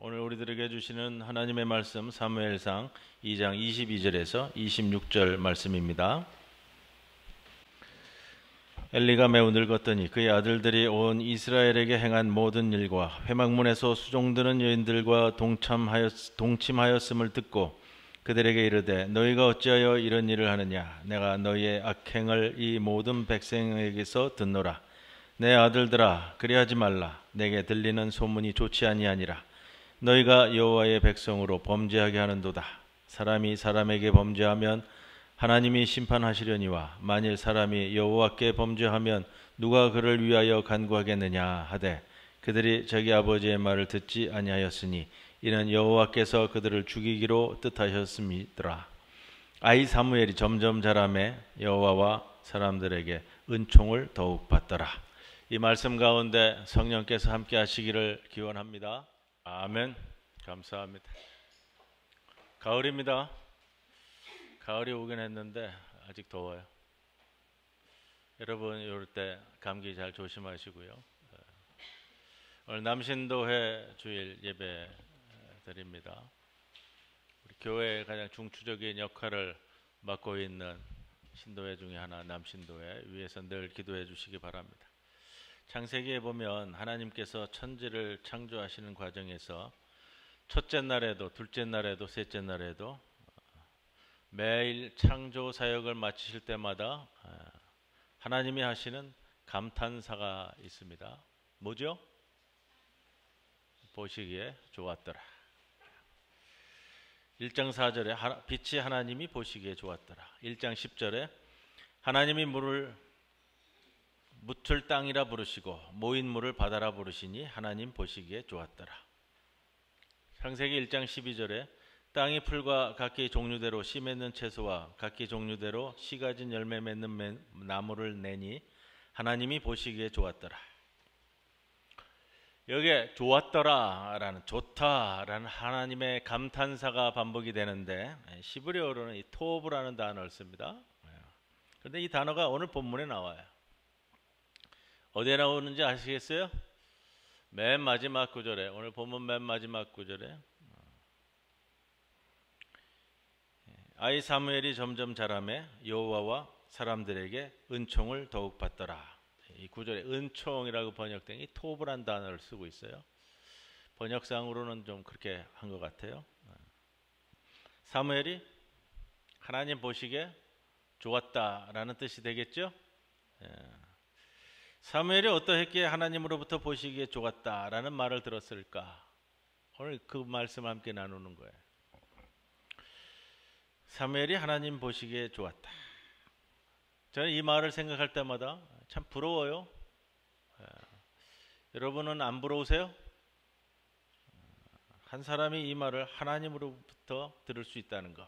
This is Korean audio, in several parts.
오늘 우리들에게 주시는 하나님의 말씀 사무엘상 2장 22절에서 26절 말씀입니다. 엘리가 매우 늙었더니 그의 아들들이 온 이스라엘에게 행한 모든 일과 회막문에서 수종드는 여인들과 동침하였음을 듣고 그들에게 이르되 너희가 어찌하여 이런 일을 하느냐. 내가 너희의 악행을 이 모든 백성에게서 듣노라. 내 아들들아, 그리하지 말라. 내게 들리는 소문이 좋지 아니하니라. 너희가 여호와의 백성으로 범죄하게 하는도다. 사람이 사람에게 범죄하면 하나님이 심판하시려니와 만일 사람이 여호와께 범죄하면 누가 그를 위하여 간구하겠느냐 하되 그들이 자기 아버지의 말을 듣지 아니하였으니 이는 여호와께서 그들을 죽이기로 뜻하셨음이더라. 아이 사무엘이 점점 자라매 여호와와 사람들에게 은총을 더욱 받더라. 이 말씀 가운데 성령께서 함께 하시기를 기원합니다. 아멘. 감사합니다. 가을입니다. 가을이 오긴 했는데 아직 더워요. 여러분 이럴 때 감기 잘 조심하시고요. 오늘 남신도회 주일 예배 드립니다. 우리 교회의 가장 중추적인 역할을 맡고 있는 신도회 중에 하나 남신도회 위에서 늘 기도해 주시기 바랍니다. 창세기에 보면 하나님께서 천지를 창조하시는 과정에서 첫째 날에도 둘째 날에도 셋째 날에도 매일 창조 사역을 마치실 때마다 하나님이 하시는 감탄사가 있습니다. 뭐죠? 보시기에 좋았더라. 1장 4절에 빛이 하나님이 보시기에 좋았더라. 1장 10절에 하나님이 물을 묻을 땅이라 부르시고 모인 물을 바다라 부르시니 하나님 보시기에 좋았더라. 창세기 1장 12절에 땅이 풀과 각기 종류대로 씨 맺는 채소와 각기 종류대로 씨 가진 열매 맺는 나무를 내니 하나님이 보시기에 좋았더라. 여기에 좋았더라라는 좋다라는 하나님의 감탄사가 반복이 되는데 시브리어로는 이 토브라는 단어를 씁니다. 그런데 이 단어가 오늘 본문에 나와요. 어디에 나오는지 아시겠어요? 맨 마지막 구절에, 오늘 본문 맨 마지막 구절에 아이 사무엘이 점점 자라매 여호와와 사람들에게 은총을 더욱 받더라. 이 구절에 은총이라고 번역된 이 토브란 단어를 쓰고 있어요. 번역상으로는 좀 그렇게 한 것 같아요. 사무엘이 하나님 보시기에 좋았다라는 뜻이 되겠죠? 사무엘이 어떠했기에 하나님으로부터 보시기에 좋았다라는 말을 들었을까? 오늘 그 말씀 함께 나누는 거예요. 사무엘이 하나님 보시기에 좋았다. 저는 이 말을 생각할 때마다 참 부러워요. 여러분은 안 부러우세요? 한 사람이 이 말을 하나님으로부터 들을 수 있다는 거.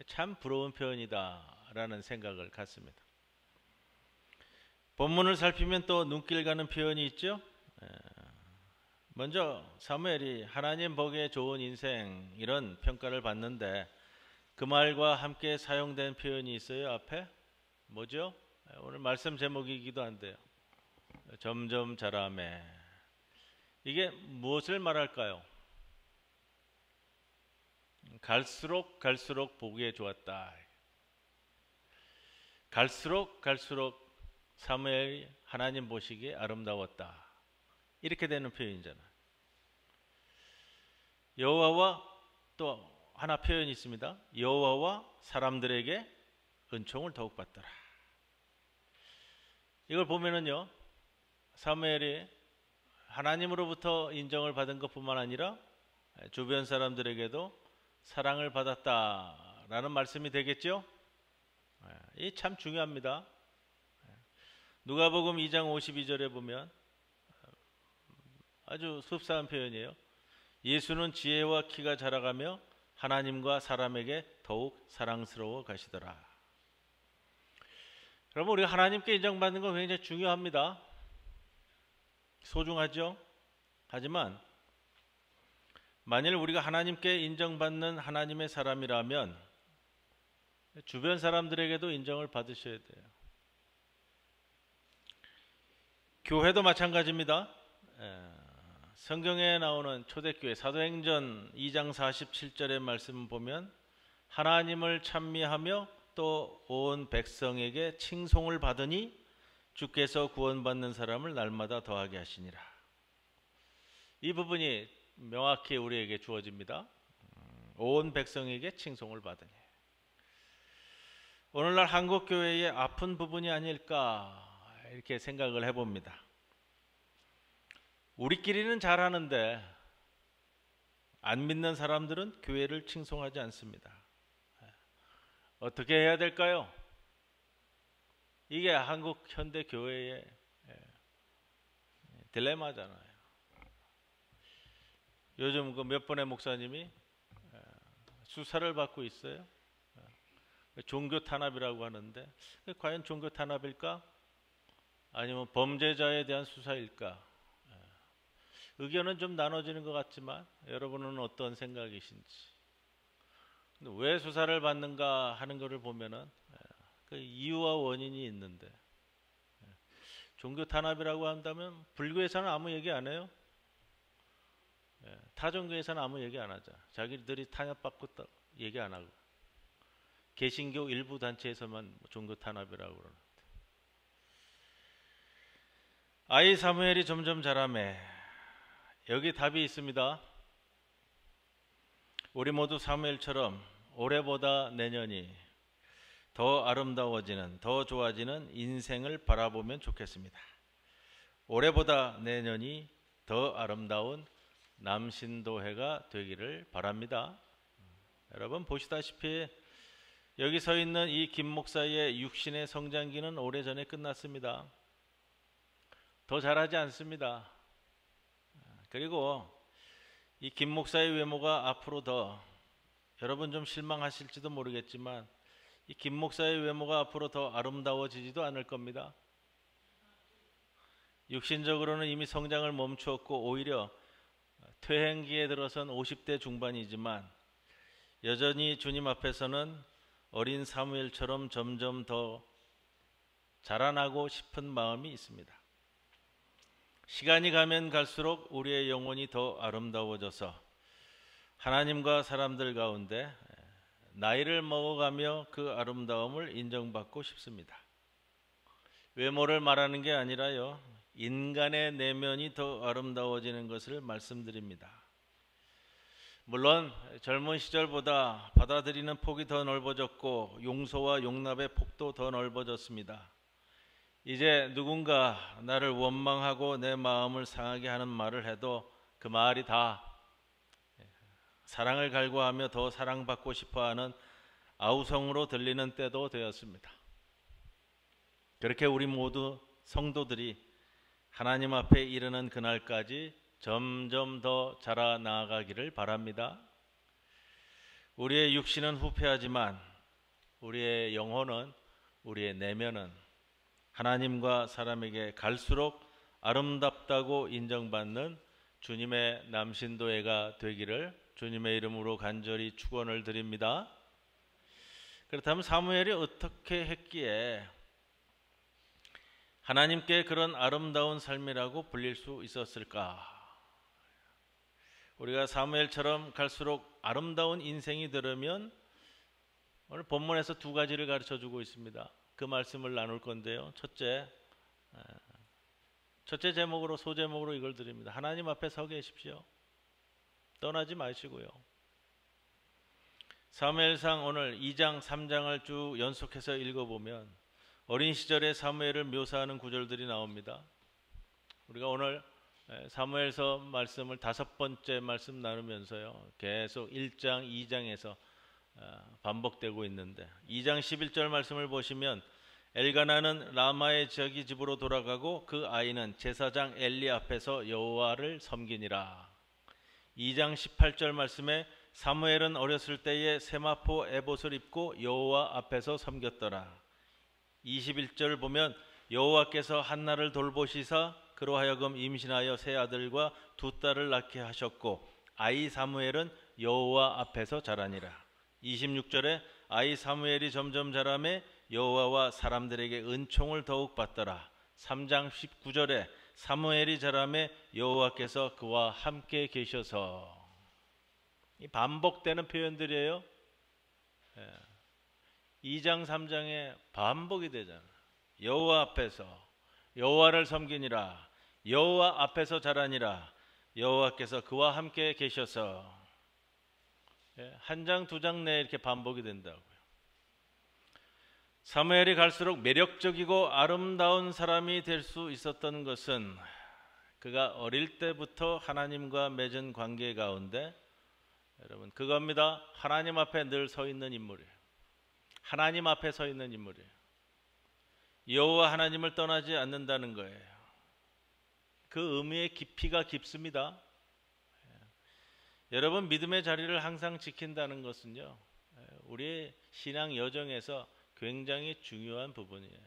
참 부러운 표현이다라는 생각을 갖습니다. 본문을 살피면 또 눈길 가는 표현이 있죠. 먼저 사무엘이 하나님 보기에 좋은 인생 이런 평가를 받는데 그 말과 함께 사용된 표현이 있어요. 앞에 뭐죠? 오늘 말씀 제목이기도 한데요. 점점 자라매. 이게 무엇을 말할까요? 갈수록 보기에 좋았다. 갈수록 사무엘이 하나님 보시기에 아름다웠다. 이렇게 되는 표현이잖아요. 여호와와 또 하나 표현이 있습니다. 여호와와 사람들에게 은총을 더욱 받더라. 이걸 보면은요, 사무엘이 하나님으로부터 인정을 받은 것뿐만 아니라 주변 사람들에게도 사랑을 받았다라는 말씀이 되겠죠? 이 참 중요합니다. 누가복음 2장 52절에 보면 아주 흡사한 표현이에요. 예수는 지혜와 키가 자라가며 하나님과 사람에게 더욱 사랑스러워 가시더라. 여러분, 우리가 하나님께 인정받는 건 굉장히 중요합니다. 소중하죠? 하지만 만일 우리가 하나님께 인정받는 하나님의 사람이라면 주변 사람들에게도 인정을 받으셔야 돼요. 교회도 마찬가지입니다. 성경에 나오는 초대교회 사도행전 2장 47절의 말씀 보면 하나님을 찬미하며 또 온 백성에게 칭송을 받으니 주께서 구원받는 사람을 날마다 더하게 하시니라. 이 부분이 명확히 우리에게 주어집니다. 온 백성에게 칭송을 받으니. 오늘날 한국교회의 아픈 부분이 아닐까 이렇게 생각을 해봅니다. 우리끼리는 잘하는데 안 믿는 사람들은 교회를 칭송하지 않습니다. 어떻게 해야 될까요? 이게 한국 현대 교회의 딜레마잖아요. 요즘 그 몇 번의 목사님이 수사를 받고 있어요. 종교 탄압이라고 하는데 과연 종교 탄압일까? 아니면 범죄자에 대한 수사일까? 의견은 좀 나눠지는 것 같지만 여러분은 어떤 생각이신지. 왜 수사를 받는가 하는 것을 보면은 그 이유와 원인이 있는데, 종교 탄압이라고 한다면 불교에서는 아무 얘기 안 해요. 타 종교에서는 아무 얘기 안 하죠. 자기들이 탄압받고 얘기 안 하고, 개신교 일부 단체에서만 종교 탄압이라고 그러는데. 아이 사무엘이 점점 자라매. 여기 답이 있습니다. 우리 모두 사무엘처럼 올해보다 내년이 더 아름다워지는, 더 좋아지는 인생을 바라보면 좋겠습니다. 올해보다 내년이 더 아름다운 남신도해가 되기를 바랍니다. 여러분 보시다시피 여기 서 있는 이 김 목사의 육신의 성장기는 오래전에 끝났습니다. 더 잘하지 않습니다. 그리고 이 김 목사의 외모가 앞으로 더, 여러분 좀 실망하실지도 모르겠지만 이 김 목사의 외모가 앞으로 더 아름다워지지도 않을 겁니다. 육신적으로는 이미 성장을 멈추었고 오히려 퇴행기에 들어선 50대 중반이지만 여전히 주님 앞에서는 어린 사무엘처럼 점점 더 자라나고 싶은 마음이 있습니다. 시간이 가면 갈수록 우리의 영혼이 더 아름다워져서 하나님과 사람들 가운데 나이를 먹어가며 그 아름다움을 인정받고 싶습니다. 외모를 말하는 게 아니라요, 인간의 내면이 더 아름다워지는 것을 말씀드립니다. 물론 젊은 시절보다 받아들이는 폭이 더 넓어졌고 용서와 용납의 폭도 더 넓어졌습니다. 이제 누군가 나를 원망하고 내 마음을 상하게 하는 말을 해도 그 말이 다 사랑을 갈구하며 더 사랑받고 싶어하는 아우성으로 들리는 때도 되었습니다. 그렇게 우리 모두 성도들이 하나님 앞에 이르는 그날까지 점점 더 자라나가기를 바랍니다. 우리의 육신은 후패하지만 우리의 영혼은, 우리의 내면은 하나님과 사람에게 갈수록 아름답다고 인정받는 주님의 남신도회가 되기를 주님의 이름으로 간절히 축원을 드립니다. 그렇다면 사무엘이 어떻게 했기에 하나님께 그런 아름다운 삶이라고 불릴 수 있었을까? 우리가 사무엘처럼 갈수록 아름다운 인생이 되려면 오늘 본문에서 두 가지를 가르쳐주고 있습니다. 그 말씀을 나눌 건데요. 첫째 제목으로, 소제목으로 이걸 드립니다. 하나님 앞에 서 계십시오. 떠나지 마시고요. 사무엘상 오늘 2장, 3장을 쭉 연속해서 읽어보면 어린 시절의 사무엘을 묘사하는 구절들이 나옵니다. 우리가 오늘 사무엘서 말씀을 5번째 말씀 나누면서요, 계속 1장, 2장에서 반복되고 있는데 2장 11절 말씀을 보시면 엘가나는 라마의 저기 집으로 돌아가고 그 아이는 제사장 엘리 앞에서 여호와를 섬기니라. 2장 18절 말씀에 사무엘은 어렸을 때에 세마포 에봇을 입고 여호와 앞에서 섬겼더라. 21절 보면 여호와께서 한나를 돌보시사 그로 하여금 임신하여 세 아들과 두 딸을 낳게 하셨고 아이 사무엘은 여호와 앞에서 자라니라. 26절에 아이 사무엘이 점점 자라매 여호와와 사람들에게 은총을 더욱 받더라. 3장 19절에 사무엘이 자라매 여호와께서 그와 함께 계셔서. 이 반복되는 표현들이에요. 2장 3장에 반복이 되잖아. 여호와 앞에서 여호와를 섬기니라, 여호와 앞에서 자라니라, 여호와께서 그와 함께 계셔서. 한 장, 두 장 내에 이렇게 반복이 된다고요. 사무엘이 갈수록 매력적이고 아름다운 사람이 될 수 있었던 것은 그가 어릴 때부터 하나님과 맺은 관계 가운데, 여러분, 그겁니다. 하나님 앞에 늘 서 있는 인물이에요. 하나님 앞에 서 있는 인물이에요. 여호와 하나님을 떠나지 않는다는 거예요. 그 의미의 깊이가 깊습니다. 여러분, 믿음의 자리를 항상 지킨다는 것은요, 우리의 신앙 여정에서 굉장히 중요한 부분이에요.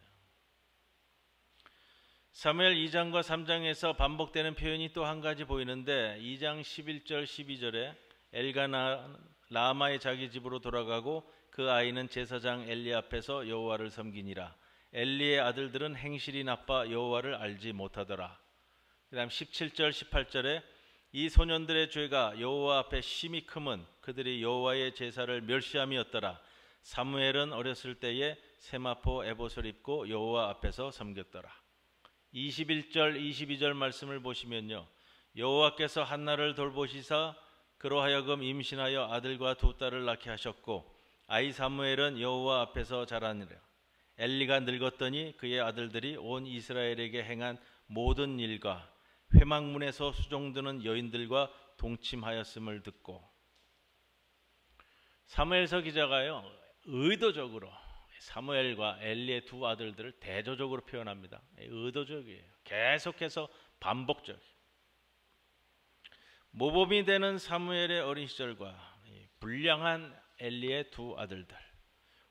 사무엘 2장과 3장에서 반복되는 표현이 또 한 가지 보이는데, 2장 11절 12절에 엘가나 라마의 자기 집으로 돌아가고 그 아이는 제사장 엘리 앞에서 여호와를 섬기니라. 엘리의 아들들은 행실이 나빠 여호와를 알지 못하더라. 그 다음 17절 18절에 이 소년들의 죄가 여호와 앞에 심히 크면 그들이 여호와의 제사를 멸시함이었더라. 사무엘은 어렸을 때에 세마포 에봇을 입고 여호와 앞에서 섬겼더라. 21절 22절 말씀을 보시면요, 여호와께서 한나를 돌보시사 그로 하여금 임신하여 아들과 두 딸을 낳게 하셨고 아이 사무엘은 여호와 앞에서 자라니라. 엘리가 늙었더니 그의 아들들이 온 이스라엘에게 행한 모든 일과 회막문에서 수종드는 여인들과 동침하였음을 듣고. 사무엘서 기자가요, 의도적으로 사무엘과 엘리의 두 아들들을 대조적으로 표현합니다. 의도적이에요. 계속해서 반복적이에요. 모범이 되는 사무엘의 어린 시절과 불량한 엘리의 두 아들들,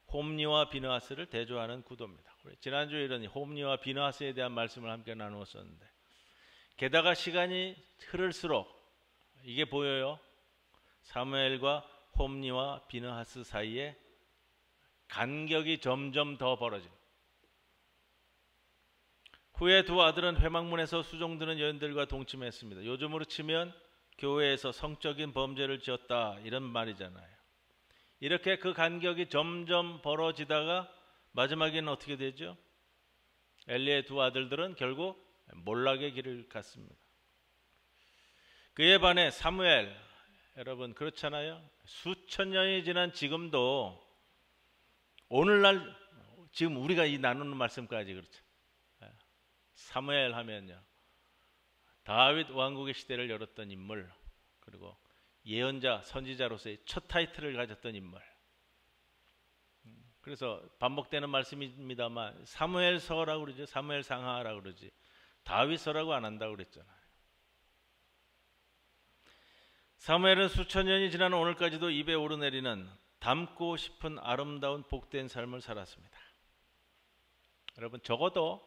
홈리와 비느하스를 대조하는 구도입니다. 지난주에 이런 홈리와 비느하스에 대한 말씀을 함께 나누었었는데, 게다가 시간이 흐를수록 이게 보여요. 사무엘과 홈리와 비느하스 사이에 간격이 점점 더 벌어집니다. 후에 두 아들은 회막문에서 수종드는 여인들과 동침했습니다. 요즘으로 치면 교회에서 성적인 범죄를 지었다, 이런 말이잖아요. 이렇게 그 간격이 점점 벌어지다가 마지막에는 어떻게 되죠? 엘리의 두 아들들은 결국 몰락의 길을 갔습니다. 그에 반해 사무엘, 여러분 그렇잖아요. 수천 년이 지난 지금도 오늘날 지금 우리가 이 나누는 말씀까지 그렇죠. 사무엘 하면요, 다윗 왕국의 시대를 열었던 인물, 그리고 예언자, 선지자로서의 첫 타이틀을 가졌던 인물. 그래서 반복되는 말씀입니다만 사무엘서라고 그러죠. 사무엘상하라고 그러지 다윗서라고 안 한다고 그랬잖아요. 사무엘은 수천 년이 지난 오늘까지도 입에 오르내리는 닮고 싶은 아름다운 복된 삶을 살았습니다. 여러분, 적어도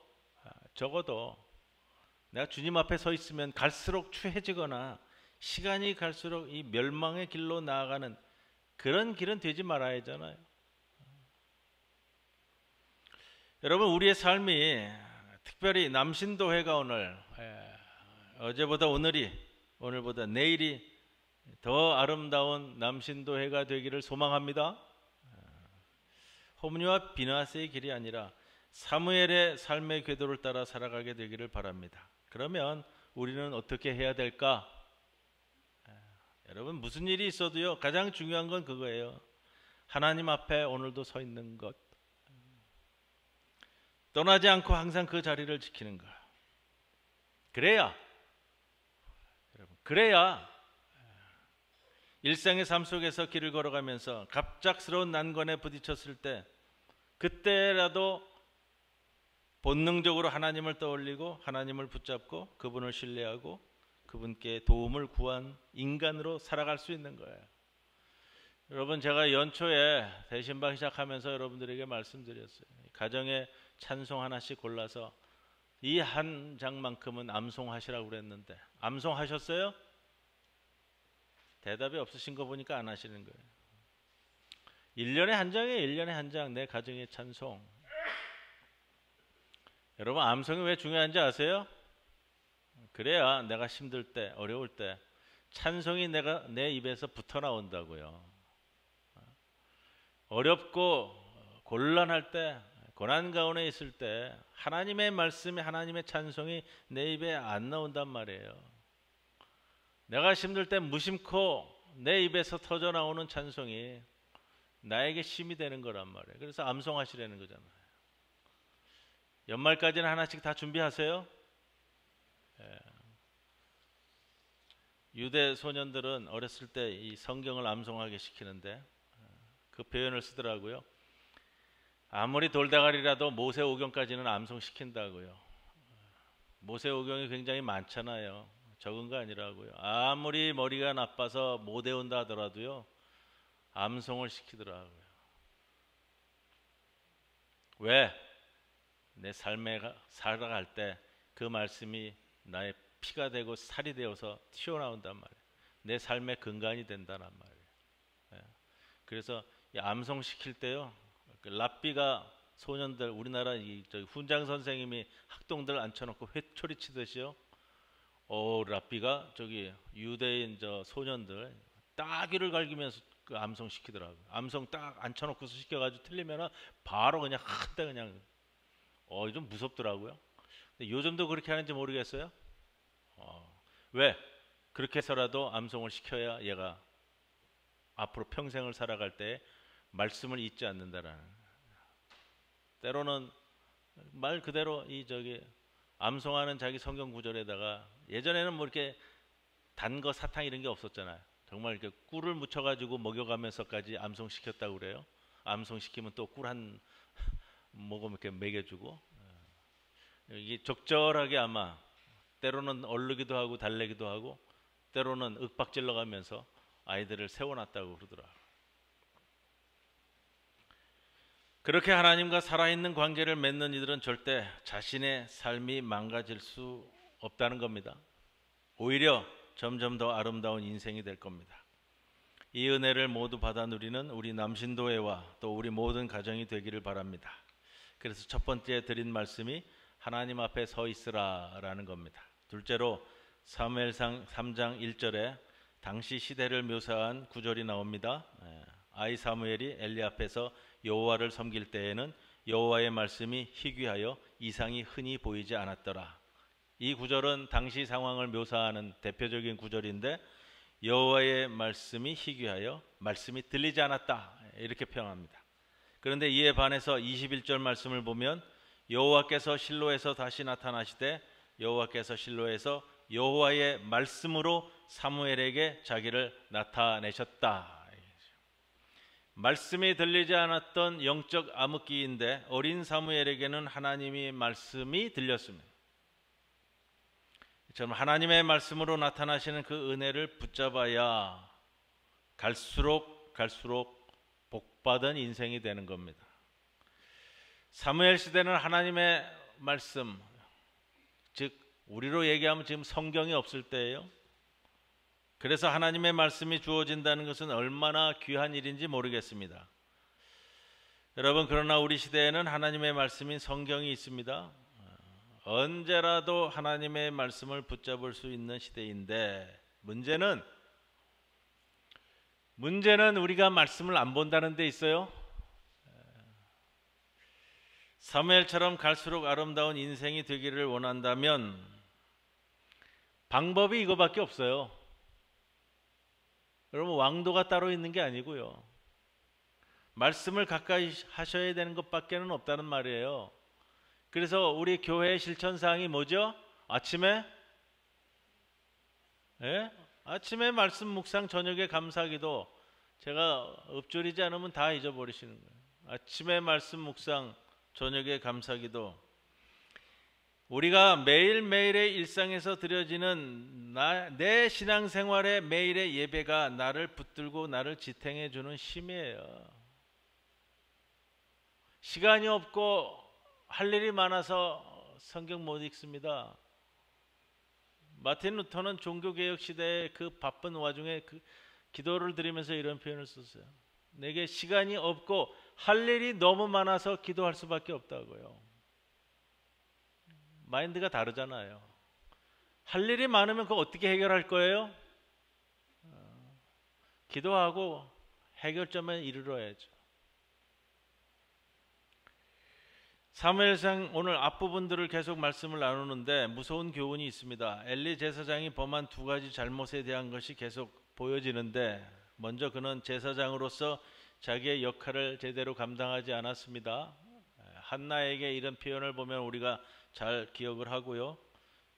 내가 주님 앞에 서 있으면 갈수록 추해지거나 시간이 갈수록 이 멸망의 길로 나아가는 그런 길은 되지 말아야 하잖아요. 여러분, 우리의 삶이, 특별히 남신도회가 오늘, 어제보다 오늘보다 내일이 더 아름다운 남신도회가 되기를 소망합니다. 홈리와 비느하스의 길이 아니라 사무엘의 삶의 궤도를 따라 살아가게 되기를 바랍니다. 그러면 우리는 어떻게 해야 될까? 여러분, 무슨 일이 있어도요, 가장 중요한 건 그거예요. 하나님 앞에 오늘도 서 있는 것, 떠나지 않고 항상 그 자리를 지키는 것. 그래야 일상의 삶 속에서 길을 걸어가면서 갑작스러운 난관에 부딪혔을 때, 그때라도 본능적으로 하나님을 떠올리고 하나님을 붙잡고 그분을 신뢰하고 그분께 도움을 구한 인간으로 살아갈 수 있는 거예요. 여러분, 제가 연초에 대신방 시작하면서 여러분들에게 말씀드렸어요. 가정에 찬송 하나씩 골라서 이 한 장만큼은 암송하시라고 그랬는데 암송하셨어요? 대답이 없으신 거 보니까 안 하시는 거예요. 1년에 한 장이에요. 1년에 한 장, 내 가정의 찬송. 여러분, 암송이 왜 중요한지 아세요? 그래야 내가 힘들 때, 어려울 때 찬송이 내 입에서 붙어 나온다고요. 어렵고 곤란할 때, 고난 가운데 있을 때 하나님의 말씀이, 하나님의 찬송이 내 입에 안 나온단 말이에요. 내가 힘들 때 무심코 내 입에서 터져 나오는 찬송이 나에게 힘이 되는 거란 말이에요. 그래서 암송하시라는 거잖아요. 연말까지는 하나씩 다 준비하세요. 예. 유대 소년들은 어렸을 때 이 성경을 암송하게 시키는데 그 표현을 쓰더라고요. 아무리 돌다가리라도 모세오경까지는 암송시킨다고요. 모세오경이 굉장히 많잖아요. 적은 거 아니라고요. 아무리 머리가 나빠서 못 외운다 하더라도요, 암송을 시키더라고요. 왜? 내 삶에 살아갈 때 그 말씀이 나의 피가 되고 살이 되어서 튀어나온단 말이에요. 내 삶의 근간이 된다는 말이에요. 예. 그래서 이 암송 시킬 때요, 랍비가 소년들, 우리나라 훈장 선생님이 학동들 앉혀놓고 회초리 치듯이요, 랍비가 유대인 소년들 따귀를 갈기면서 그 암송 시키더라고요. 암송 딱 앉혀놓고서 시켜가지고 틀리면은 바로 그냥 한대 그냥 좀 무섭더라고요. 근데 요즘도 그렇게 하는지 모르겠어요. 왜? 그렇게 해서라도 암송을 시켜야 얘가 앞으로 평생을 살아갈 때 말씀을 잊지 않는다라는. 때로는 말 그대로 암송하는 자기 성경 구절에다가, 예전에는 뭐 이렇게 단 거 사탕 이런 게 없었잖아요. 정말 이렇게 꿀을 묻혀가지고 먹여가면서까지 암송 시켰다고 그래요. 암송 시키면 또 꿀 한 모금 이렇게 먹여주고, 이게 적절하게 아마 때로는 얼르기도 하고 달래기도 하고 때로는 윽박질러 가면서 아이들을 세워놨다고 그러더라고요. 그렇게 하나님과 살아있는 관계를 맺는 이들은 절대 자신의 삶이 망가질 수 없다는 겁니다. 오히려 점점 더 아름다운 인생이 될 겁니다. 이 은혜를 모두 받아 누리는 우리 남신도회와 또 우리 모든 가정이 되기를 바랍니다. 그래서 첫 번째 드린 말씀이 하나님 앞에 서 있으라 라는 겁니다. 둘째로 사무엘상 3장 1절에 당시 시대를 묘사한 구절이 나옵니다. 아이 사무엘이 엘리 앞에서 여호와를 섬길 때에는 여호와의 말씀이 희귀하여 이상이 흔히 보이지 않았더라. 이 구절은 당시 상황을 묘사하는 대표적인 구절인데, 여호와의 말씀이 희귀하여 말씀이 들리지 않았다 이렇게 표현합니다. 그런데 이에 반해서 21절 말씀을 보면 여호와께서 실로에서 다시 나타나시되 여호와께서 실로에서 여호와의 말씀으로 사무엘에게 자기를 나타내셨다. 말씀이 들리지 않았던 영적 암흑기인데 어린 사무엘에게는 하나님의 말씀이 들렸습니다. 저는 하나님의 말씀으로 나타나시는 그 은혜를 붙잡아야 갈수록 복받은 인생이 되는 겁니다. 사무엘 시대는 하나님의 말씀, 즉 우리로 얘기하면 지금 성경이 없을 때예요. 그래서 하나님의 말씀이 주어진다는 것은 얼마나 귀한 일인지 모르겠습니다. 여러분, 그러나 우리 시대에는 하나님의 말씀인 성경이 있습니다. 언제라도 하나님의 말씀을 붙잡을 수 있는 시대인데, 문제는 우리가 말씀을 안 본다는 데 있어요. 사무엘처럼 갈수록 아름다운 인생이 되기를 원한다면 방법이 이거밖에 없어요. 여러분, 왕도가 따로 있는 게 아니고요, 말씀을 가까이 하셔야 되는 것밖에는 없다는 말이에요. 그래서 우리 교회의 실천사항이 뭐죠? 아침에 말씀 묵상, 저녁에 감사기도. 제가 읊조리지 않으면 다 잊어버리시는 거예요. 아침에 말씀 묵상, 저녁에 감사기도. 우리가 매일매일의 일상에서 드려지는 내 신앙생활의 매일의 예배가 나를 붙들고 나를 지탱해 주는 힘이에요. 시간이 없고 할 일이 많아서 성경 못 읽습니다. 마틴 루터는 종교개혁 시대의 그 바쁜 와중에 그 기도를 드리면서 이런 표현을 썼어요. 내게 시간이 없고 할 일이 너무 많아서 기도할 수밖에 없다고요. 마인드가 다르잖아요. 할 일이 많으면 그거 어떻게 해결할 거예요? 기도하고 해결점에 이르러야죠. 사무엘상 오늘 앞부분들을 계속 말씀을 나누는데 무서운 교훈이 있습니다. 엘리 제사장이 범한 두 가지 잘못에 대한 것이 계속 보여지는데, 먼저 그는 제사장으로서 자기의 역할을 제대로 감당하지 않았습니다. 한나에게 이런 표현을 보면 우리가 잘 기억을 하고요.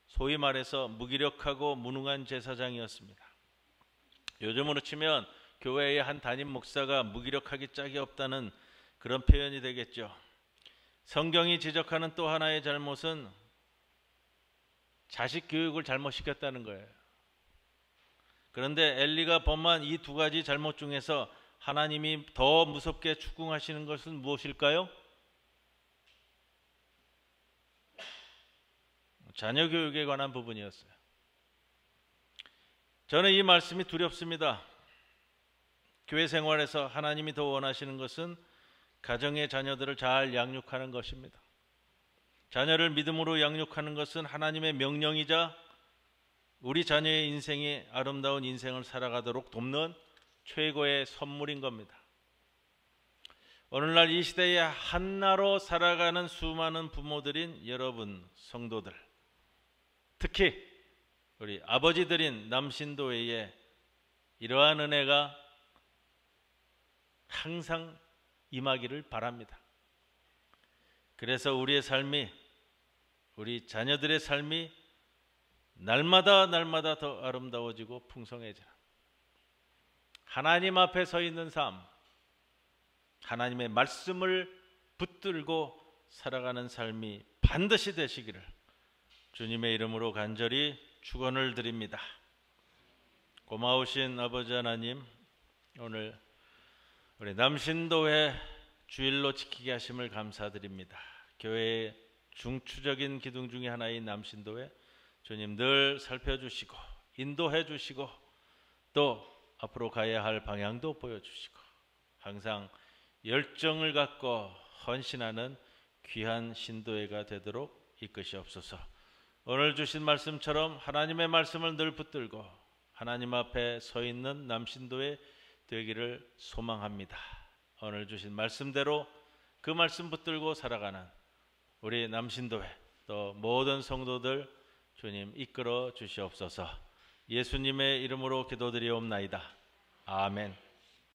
소위 말해서 무기력하고 무능한 제사장이었습니다. 요즘으로 치면 교회의 한 담임 목사가 무기력하기 짝이 없다는 그런 표현이 되겠죠. 성경이 지적하는 또 하나의 잘못은 자식 교육을 잘못시켰다는 거예요. 그런데 엘리가 범한 이 두 가지 잘못 중에서 하나님이 더 무섭게 추궁하시는 것은 무엇일까요? 자녀 교육에 관한 부분이었어요. 저는 이 말씀이 두렵습니다. 교회 생활에서 하나님이 더 원하시는 것은 가정의 자녀들을 잘 양육하는 것입니다. 자녀를 믿음으로 양육하는 것은 하나님의 명령이자 우리 자녀의 인생이 아름다운 인생을 살아가도록 돕는 최고의 선물인 겁니다. 오늘날 이 시대에 한나로 살아가는 수많은 부모들인 여러분 성도들, 특히 우리 아버지들인 남신도회에 이러한 은혜가 항상 임하기를 바랍니다. 그래서 우리의 삶이, 우리 자녀들의 삶이 날마다 더 아름다워지고 풍성해지는, 하나님 앞에 서 있는 삶, 하나님의 말씀을 붙들고 살아가는 삶이 반드시 되시기를 주님의 이름으로 간절히 축원을 드립니다. 고마우신 아버지 하나님, 오늘 우리 남신도회 주일로 지키게 하심을 감사드립니다. 교회의 중추적인 기둥 중에 하나인 남신도회, 주님 늘 살펴주시고 인도해 주시고 또 앞으로 가야 할 방향도 보여주시고 항상 열정을 갖고 헌신하는 귀한 신도회가 되도록 이끄시옵소서. 오늘 주신 말씀처럼 하나님의 말씀을 늘 붙들고 하나님 앞에 서 있는 남신도회 되기를 소망합니다. 오늘 주신 말씀대로 그 말씀 붙들고 살아가는 우리 남신도회 또 모든 성도들 주님 이끌어 주시옵소서. 예수님의 이름으로 기도드리옵나이다. 아멘.